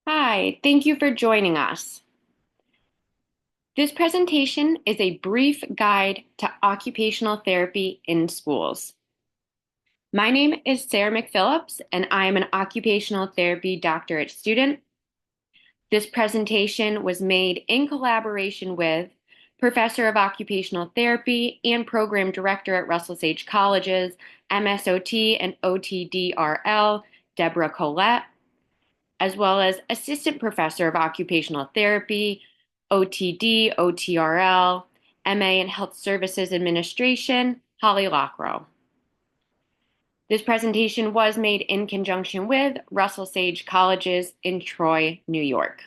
Hi, thank you for joining us. This presentation is a brief guide to occupational therapy in schools. My name is Sarah McPhillips, and I am an occupational therapy doctorate student. This presentation was made in collaboration with Professor of Occupational Therapy and Program Director at Russell Sage College's MSOT and OTDRL, Deborah Collette, as well as Assistant Professor of Occupational Therapy, OTD, OTRL, MA in Health Services Administration, Holly Lockrow. This presentation was made in conjunction with Russell Sage Colleges in Troy, New York.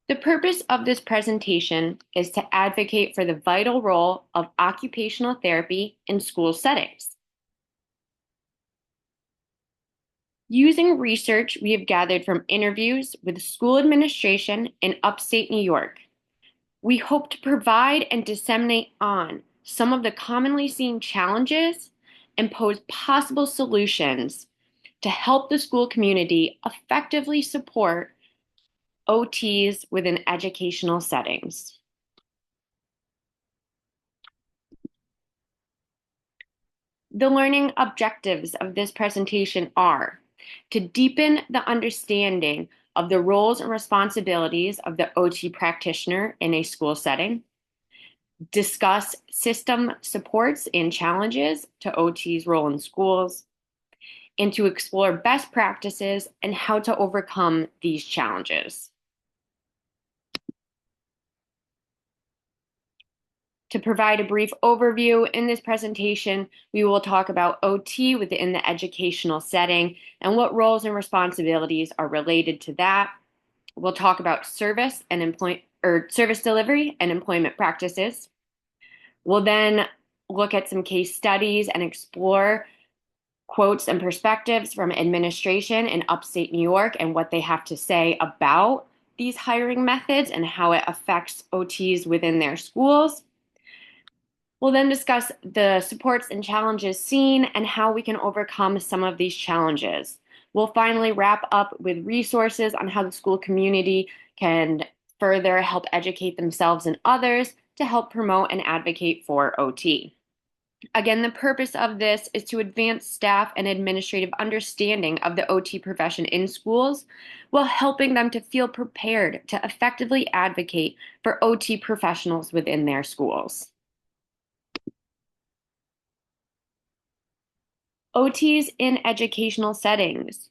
The purpose of this presentation is to advocate for the vital role of occupational therapy in school settings. Using research we have gathered from interviews with school administration in upstate New York, we hope to provide and disseminate on some of the commonly seen challenges and pose possible solutions to help the school community effectively support OTs within educational settings. The learning objectives of this presentation are to deepen the understanding of the roles and responsibilities of the OT practitioner in a school setting, discuss system supports and challenges to OT's role in schools, and to explore best practices and how to overcome these challenges. To provide a brief overview in this presentation, we will talk about OT within the educational setting and what roles and responsibilities are related to that. We'll talk about service delivery and employment practices. We'll then look at some case studies and explore quotes and perspectives from administration in upstate New York and what they have to say about these hiring methods and how it affects OTs within their schools. We'll then discuss the supports and challenges seen and how we can overcome some of these challenges. We'll finally wrap up with resources on how the school community can further help educate themselves and others to help promote and advocate for OT. Again, the purpose of this is to advance staff and administrative understanding of the OT profession in schools while helping them to feel prepared to effectively advocate for OT professionals within their schools. OTs in educational settings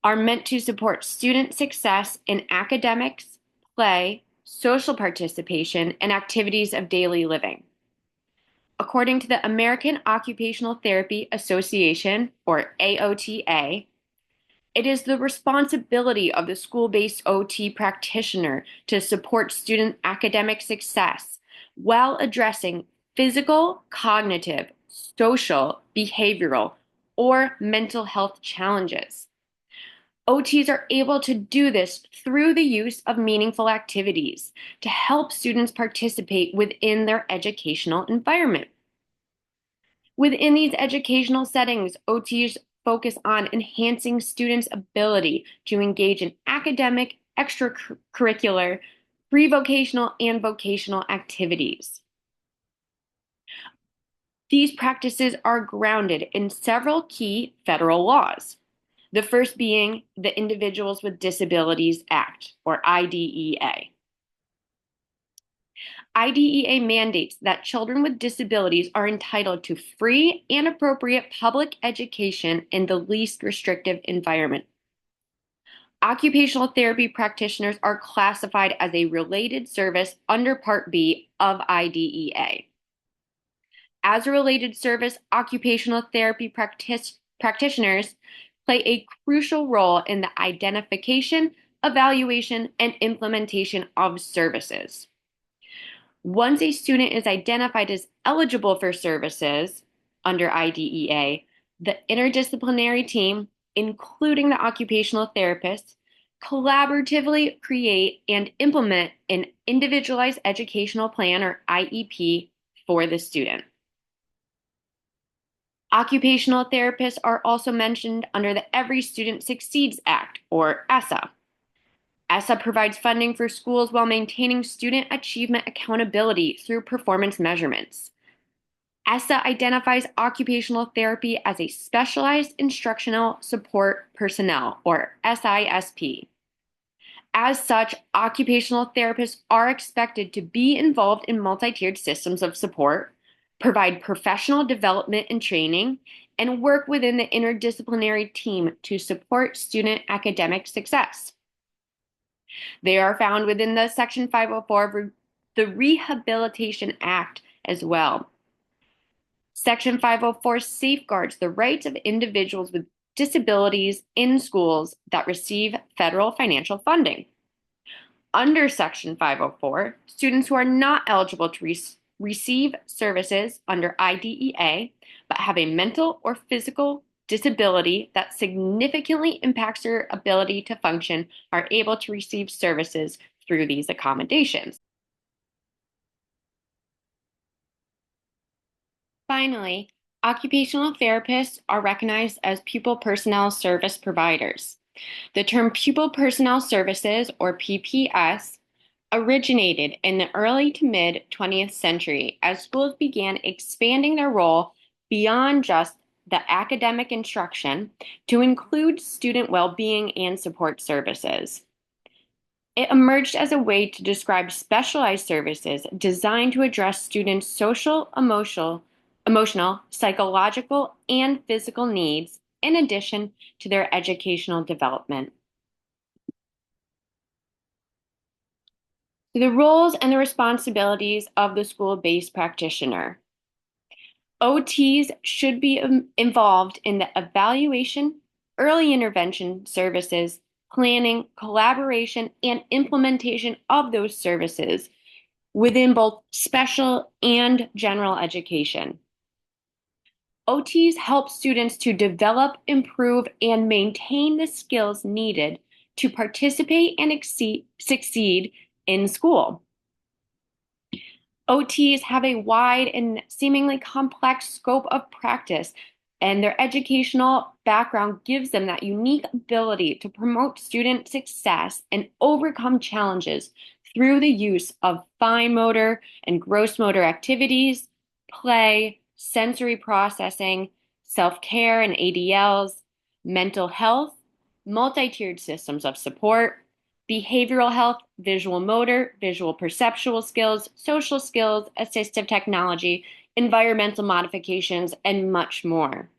are meant to support student success in academics, play, social participation, and activities of daily living. According to the American Occupational Therapy Association, or AOTA, it is the responsibility of the school-based OT practitioner to support student academic success while addressing physical, cognitive, social, behavioral, or mental health challenges. OTs are able to do this through the use of meaningful activities to help students participate within their educational environment. Within these educational settings, OTs focus on enhancing students' ability to engage in academic, extracurricular, pre-vocational, and vocational activities. These practices are grounded in several key federal laws. The first being the Individuals with Disabilities Act, or IDEA. IDEA mandates that children with disabilities are entitled to free and appropriate public education in the least restrictive environment. Occupational therapy practitioners are classified as a related service under Part B of IDEA. As a related service, occupational therapy practitioners play a crucial role in the identification, evaluation, and implementation of services. Once a student is identified as eligible for services under IDEA, the interdisciplinary team, including the occupational therapists, collaboratively create and implement an individualized educational plan, or IEP, for the student. Occupational therapists are also mentioned under the Every Student Succeeds Act, or ESSA. ESSA provides funding for schools while maintaining student achievement accountability through performance measurements. ESSA identifies occupational therapy as a specialized instructional support personnel, or SISP. As such, occupational therapists are expected to be involved in multi-tiered systems of support, provide professional development and training, and work within the interdisciplinary team to support student academic success. They are found within the Section 504 of the Rehabilitation Act as well. Section 504 safeguards the rights of individuals with disabilities in schools that receive federal financial funding. Under Section 504, students who are not eligible to receive services under IDEA but have a mental or physical disability that significantly impacts their ability to function are able to receive services through these accommodations. Finally, occupational therapists are recognized as pupil personnel service providers. The term pupil personnel services, or PPS, originated in the early to mid 20th century as schools began expanding their role beyond just the academic instruction to include student well-being and support services. It emerged as a way to describe specialized services designed to address students' social, emotional, psychological, and physical needs in addition to their educational development. The roles and the responsibilities of the school-based practitioner. OTs should be involved in the evaluation, early intervention services, planning, collaboration, and implementation of those services within both special and general education. OTs help students to develop, improve, and maintain the skills needed to participate and succeed in school. OTs have a wide and seemingly complex scope of practice, and their educational background gives them that unique ability to promote student success and overcome challenges through the use of fine motor and gross motor activities, play, sensory processing, self-care and ADLs, mental health, multi-tiered systems of support, behavioral health, visual motor, visual perceptual skills, social skills, assistive technology, environmental modifications, and much more.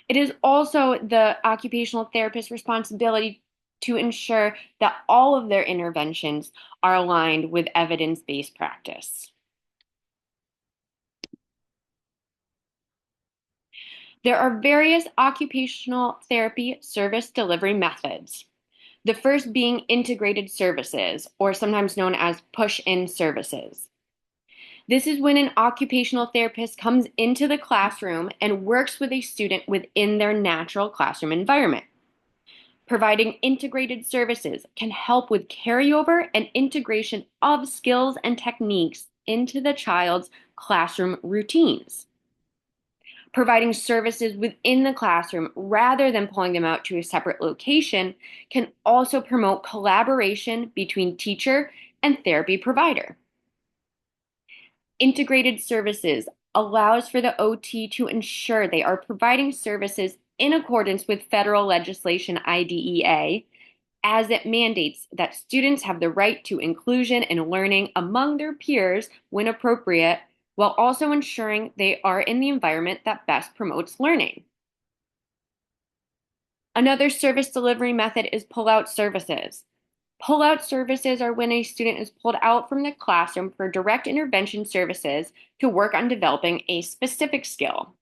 It is also the occupational therapist's responsibility to ensure that all of their interventions are aligned with evidence-based practice. There are various occupational therapy service delivery methods. The first being integrated services, or sometimes known as push-in services. This is when an occupational therapist comes into the classroom and works with a student within their natural classroom environment. Providing integrated services can help with carryover and integration of skills and techniques into the child's classroom routines. Providing services within the classroom rather than pulling them out to a separate location can also promote collaboration between teacher and therapy provider. Integrated services allows for the OT to ensure they are providing services in accordance with federal legislation IDEA, as it mandates that students have the right to inclusion and learning among their peers when appropriate, while also ensuring they are in the environment that best promotes learning. Another service delivery method is pull-out services. Pull-out services are when a student is pulled out from the classroom for direct intervention services to work on developing a specific skill.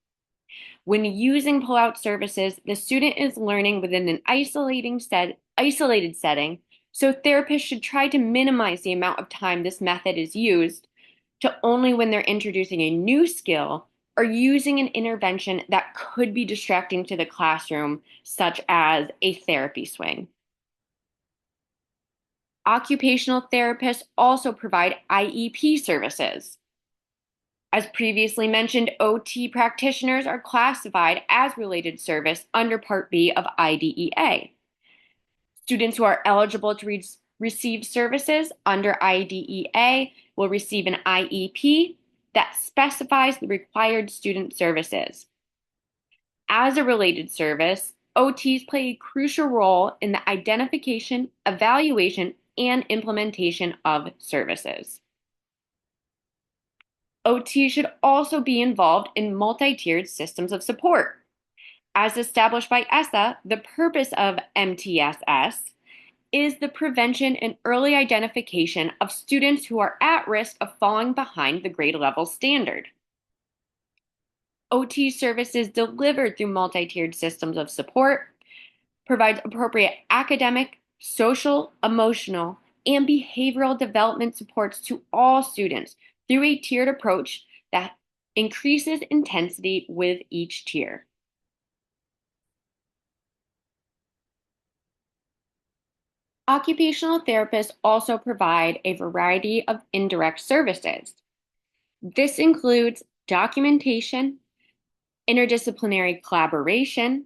When using pull-out services, the student is learning within an isolated setting, so therapists should try to minimize the amount of time this method is used to only when they're introducing a new skill or using an intervention that could be distracting to the classroom, such as a therapy swing. Occupational therapists also provide IEP services. As previously mentioned, OT practitioners are classified as related service under Part B of IDEA. Students who are eligible to receive services under IDEA will receive an IEP that specifies the required student services. As a related service, OTs play a crucial role in the identification, evaluation, and implementation of services. OT should also be involved in multi-tiered systems of support. As established by ESSA, the purpose of MTSS is the prevention and early identification of students who are at risk of falling behind the grade level standard. OT services delivered through multi-tiered systems of support provides appropriate academic, social, emotional, and behavioral development supports to all students through a tiered approach that increases intensity with each tier. Occupational therapists also provide a variety of indirect services. This includes documentation, interdisciplinary collaboration,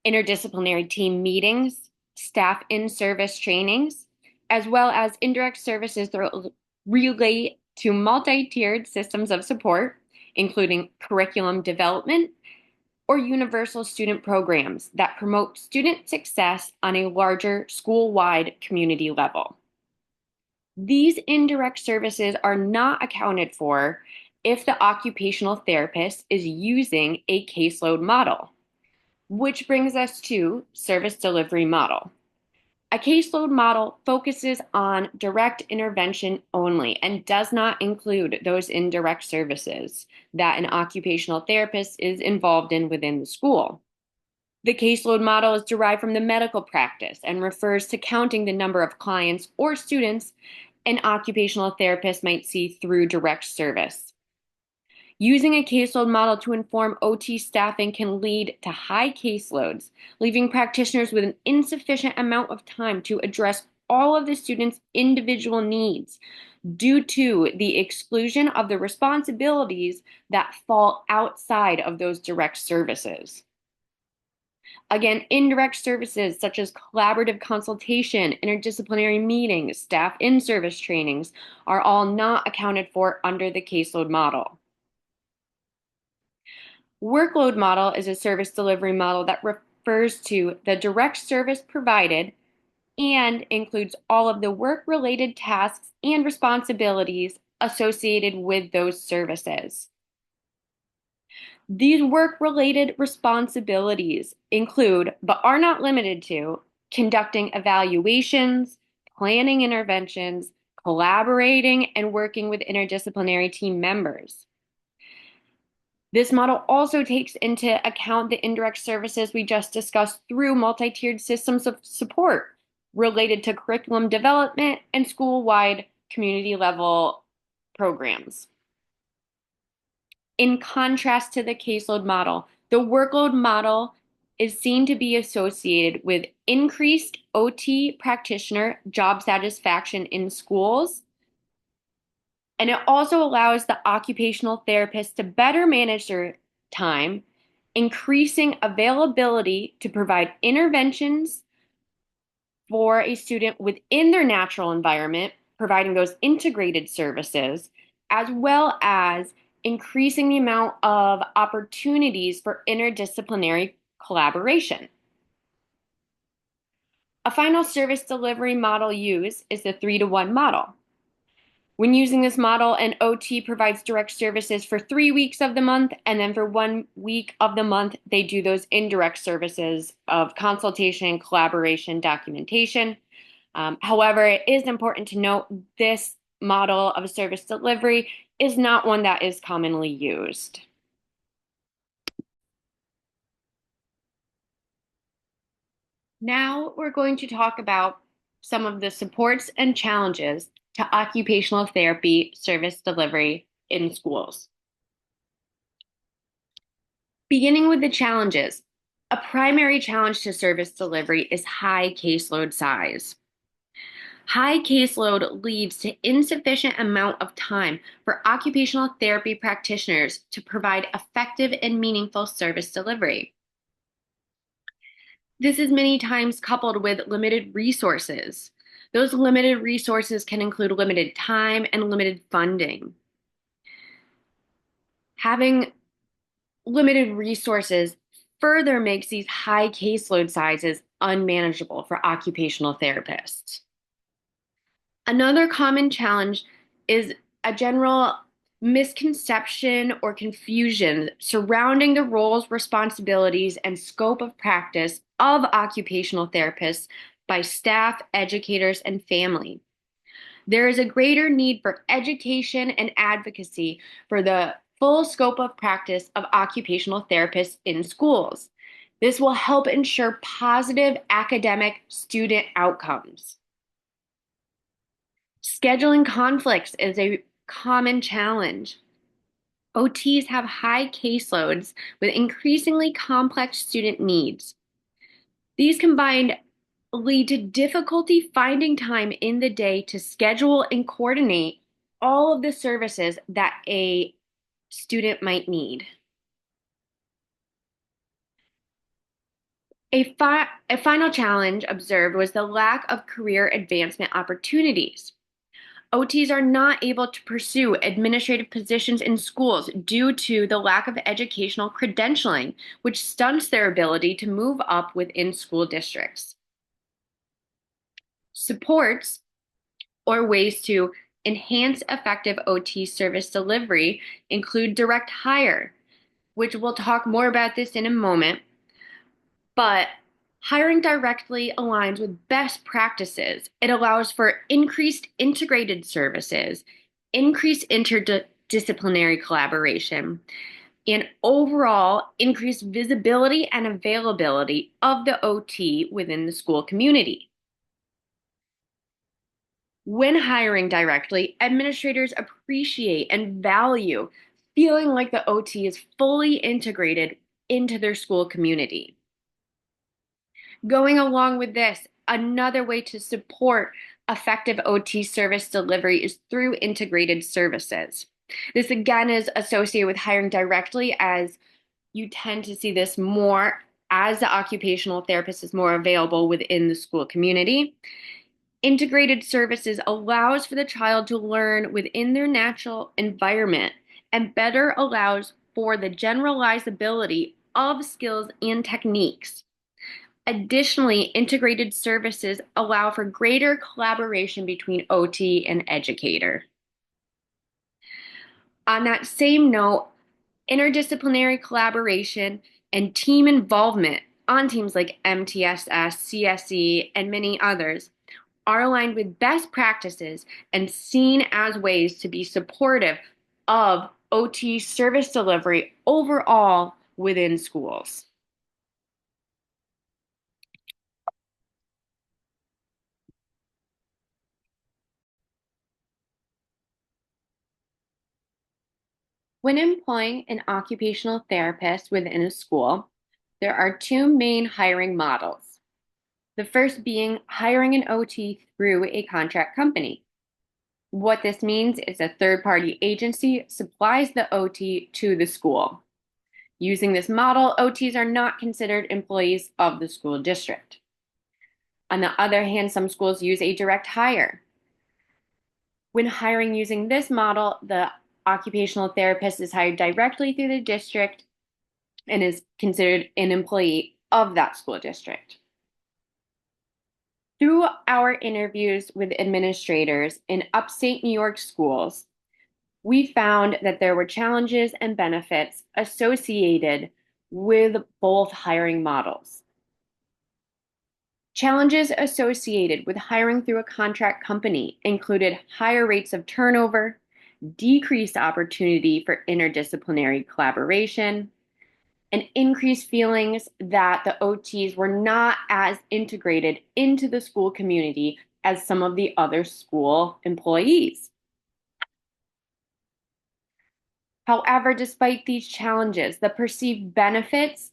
interdisciplinary team meetings, staff in-service trainings, as well as indirect services that relate to multi-tiered systems of support, including curriculum development or universal student programs that promote student success on a larger school-wide community level. These indirect services are not accounted for if the occupational therapist is using a caseload model, which brings us to service delivery model. A caseload model focuses on direct intervention only and does not include those indirect services that an occupational therapist is involved in within the school. The caseload model is derived from the medical practice and refers to counting the number of clients or students an occupational therapist might see through direct service. Using a caseload model to inform OT staffing can lead to high caseloads, leaving practitioners with an insufficient amount of time to address all of the students' individual needs due to the exclusion of the responsibilities that fall outside of those direct services. Again, indirect services such as collaborative consultation, interdisciplinary meetings, staff in-service trainings are all not accounted for under the caseload model. Workload model is a service delivery model that refers to the direct service provided and includes all of the work-related tasks and responsibilities associated with those services. These work-related responsibilities include, but are not limited to, conducting evaluations, planning interventions, collaborating, and working with interdisciplinary team members. This model also takes into account the indirect services we just discussed through multi-tiered systems of support related to curriculum development and school-wide community level programs. In contrast to the caseload model, the workload model is seen to be associated with increased OT practitioner job satisfaction in schools. And it also allows the occupational therapist to better manage their time, increasing availability to provide interventions for a student within their natural environment, providing those integrated services, as well as increasing the amount of opportunities for interdisciplinary collaboration. A final service delivery model used is the 3-to-1 model. When using this model, an OT provides direct services for 3 weeks of the month, and then for 1 week of the month, they do those indirect services of consultation, collaboration, documentation. However, it is important to note this model of service delivery is not one that is commonly used. Now we're going to talk about some of the supports and challenges to occupational therapy service delivery in schools. Beginning with the challenges, a primary challenge to service delivery is high caseload size. High caseload leads to insufficient amount of time for occupational therapy practitioners to provide effective and meaningful service delivery. This is many times coupled with limited resources. Those limited resources can include limited time and limited funding. Having limited resources further makes these high caseload sizes unmanageable for occupational therapists. Another common challenge is a general misconception or confusion surrounding the roles, responsibilities, and scope of practice of occupational therapists by staff, educators, and family. There is a greater need for education and advocacy for the full scope of practice of occupational therapists in schools. This will help ensure positive academic student outcomes. Scheduling conflicts is a common challenge. OTs have high caseloads with increasingly complex student needs. These combined lead to difficulty finding time in the day to schedule and coordinate all of the services that a student might need. A final challenge observed was the lack of career advancement opportunities. OTs are not able to pursue administrative positions in schools due to the lack of educational credentialing, which stunts their ability to move up within school districts. Supports or ways to enhance effective OT service delivery include direct hire, which we'll talk more about this in a moment, but hiring directly aligns with best practices. It allows for increased integrated services, increased interdisciplinary collaboration, and overall increased visibility and availability of the OT within the school community. When hiring directly, administrators appreciate and value feeling like the OT is fully integrated into their school community. Going along with this, another way to support effective OT service delivery is through integrated services. This again is associated with hiring directly, as you tend to see this more as the occupational therapist is more available within the school community. Integrated services allows for the child to learn within their natural environment and better allows for the generalizability of skills and techniques. Additionally, integrated services allow for greater collaboration between OT and educator. On that same note, interdisciplinary collaboration and team involvement on teams like MTSS, CSE, and many others are aligned with best practices and seen as ways to be supportive of OT service delivery overall within schools. When employing an occupational therapist within a school, there are two main hiring models. The first being hiring an OT through a contract company. What this means is a third-party agency supplies the OT to the school. Using this model, OTs are not considered employees of the school district. On the other hand, some schools use a direct hire. When hiring using this model, the occupational therapist is hired directly through the district and is considered an employee of that school district. Through our interviews with administrators in upstate New York schools, we found that there were challenges and benefits associated with both hiring models. Challenges associated with hiring through a contract company included higher rates of turnover, decreased opportunity for interdisciplinary collaboration, and increased feelings that the OTs were not as integrated into the school community as some of the other school employees. However, despite these challenges, the perceived benefits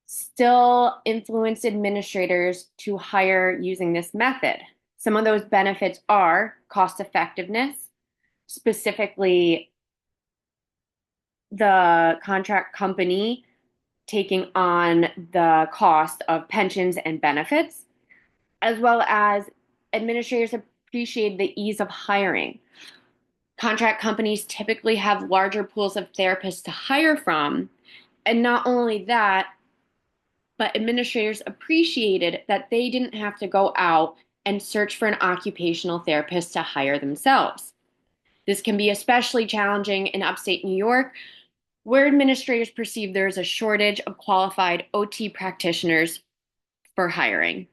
still influence administrators to hire using this method. Some of those benefits are cost effectiveness, specifically the contract company taking on the cost of pensions and benefits, as well as administrators appreciate the ease of hiring. Contract companies typically have larger pools of therapists to hire from. And not only that, but administrators appreciated that they didn't have to go out and search for an occupational therapist to hire themselves. This can be especially challenging in upstate New York, where administrators perceive there is a shortage of qualified OT practitioners for hiring.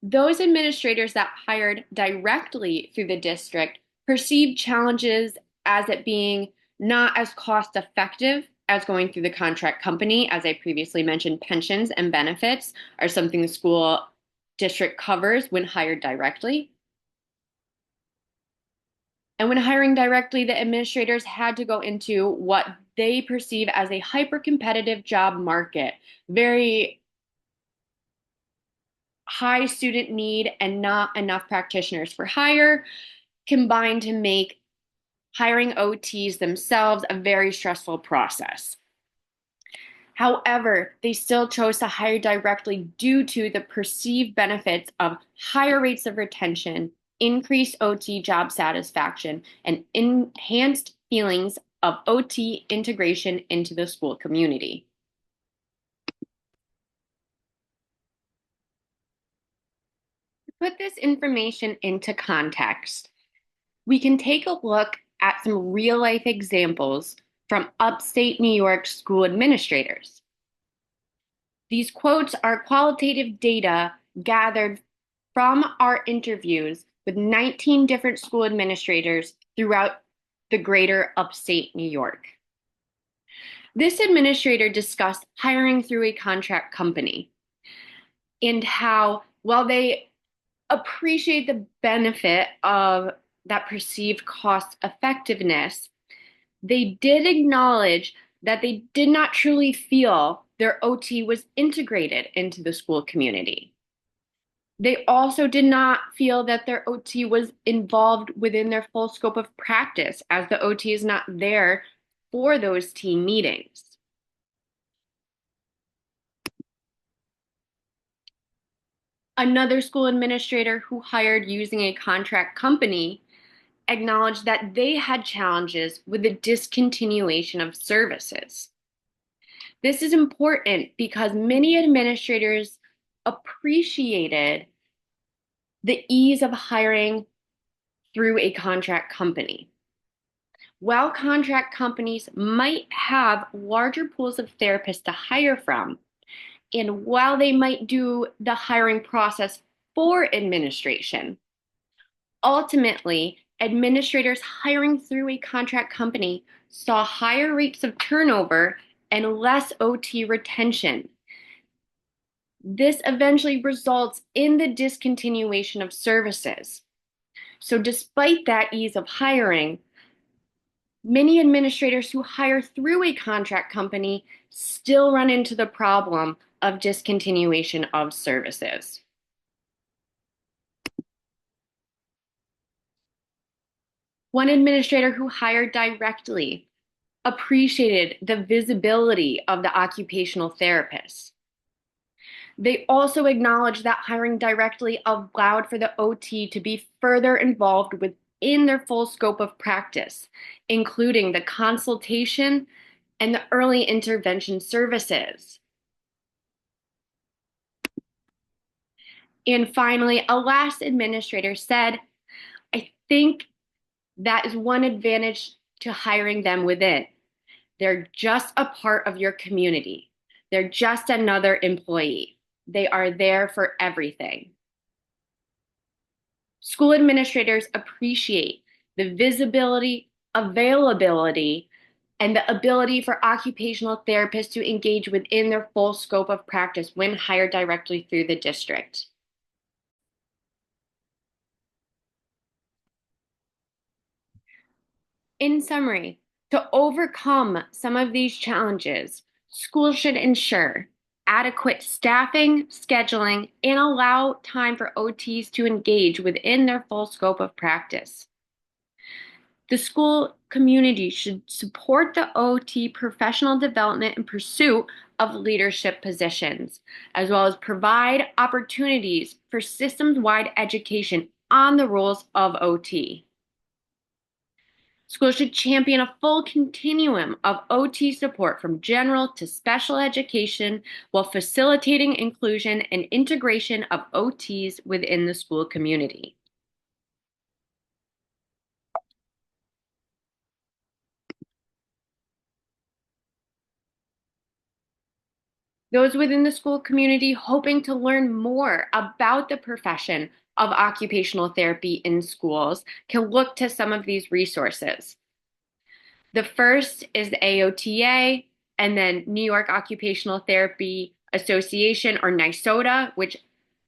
Those administrators that hired directly through the district perceived challenges as it being not as cost effective as going through the contract company. As I previously mentioned, pensions and benefits are something the school district covers when hired directly. And when hiring directly, the administrators had to go into what they perceive as a hyper-competitive job market, very high student need and not enough practitioners for hire, combined to make hiring OTs themselves a very stressful process. However, they still chose to hire directly due to the perceived benefits of higher rates of retention, increased OT job satisfaction, and enhanced feelings of OT integration into the school community. To put this information into context, we can take a look at some real life examples from upstate New York school administrators. These quotes are qualitative data gathered from our interviews with 19 different school administrators throughout the greater upstate New York. This administrator discussed hiring through a contract company and how, while they appreciate the benefit of that perceived cost effectiveness, they did acknowledge that they did not truly feel their OT was integrated into the school community. They also did not feel that their OT was involved within their full scope of practice, as the OT is not there for those team meetings. Another school administrator who hired using a contract company acknowledged that they had challenges with the discontinuation of services. This is important because many administrators appreciated the ease of hiring through a contract company. While contract companies might have larger pools of therapists to hire from, and while they might do the hiring process for administration, ultimately, administrators hiring through a contract company saw higher rates of turnover and less OT retention. This eventually results in the discontinuation of services. So despite that ease of hiring, many administrators who hire through a contract company still run into the problem of discontinuation of services. One administrator who hired directly appreciated the visibility of the occupational therapists. They also acknowledged that hiring directly allowed for the OT to be further involved within their full scope of practice, including the consultation and the early intervention services. And finally, a last administrator said, I think that is one advantage to hiring them within. They're just a part of your community. They're just another employee. They are there for everything. School administrators appreciate the visibility, availability, and the ability for occupational therapists to engage within their full scope of practice when hired directly through the district. In summary, to overcome some of these challenges, schools should ensure adequate staffing, scheduling, and allow time for OTs to engage within their full scope of practice. The school community should support the OT professional development and pursuit of leadership positions, as well as provide opportunities for systems-wide education on the roles of OT. Schools should champion a full continuum of OT support from general to special education while facilitating inclusion and integration of OTs within the school community. Those within the school community hoping to learn more about the profession of occupational therapy in schools can look to some of these resources. The first is the AOTA, and then New York Occupational Therapy Association, or NYSOTA, which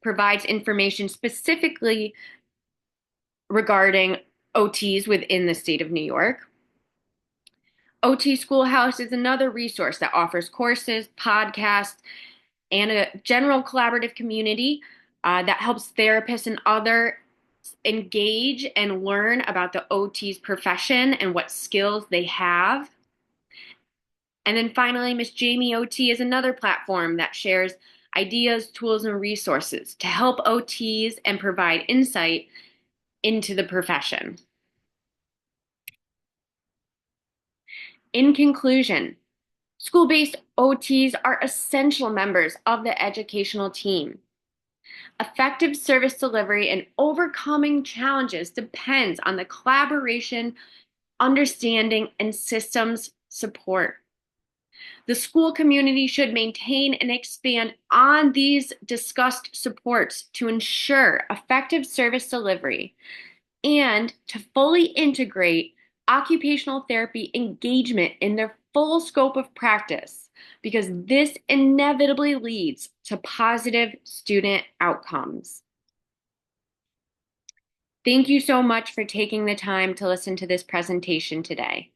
provides information specifically regarding OTs within the state of New York. OT Schoolhouse is another resource that offers courses, podcasts, and a general collaborative community that helps therapists and others engage and learn about the OT's profession and what skills they have. And then finally, Miss Jamie OT is another platform that shares ideas, tools, and resources to help OTs and provide insight into the profession. In conclusion, school-based OTs are essential members of the educational team. Effective service delivery and overcoming challenges depends on the collaboration, understanding, and systems support. The school community should maintain and expand on these discussed supports to ensure effective service delivery and to fully integrate occupational therapy engagement in their full scope of practice, because this inevitably leads to positive student outcomes. Thank you so much for taking the time to listen to this presentation today.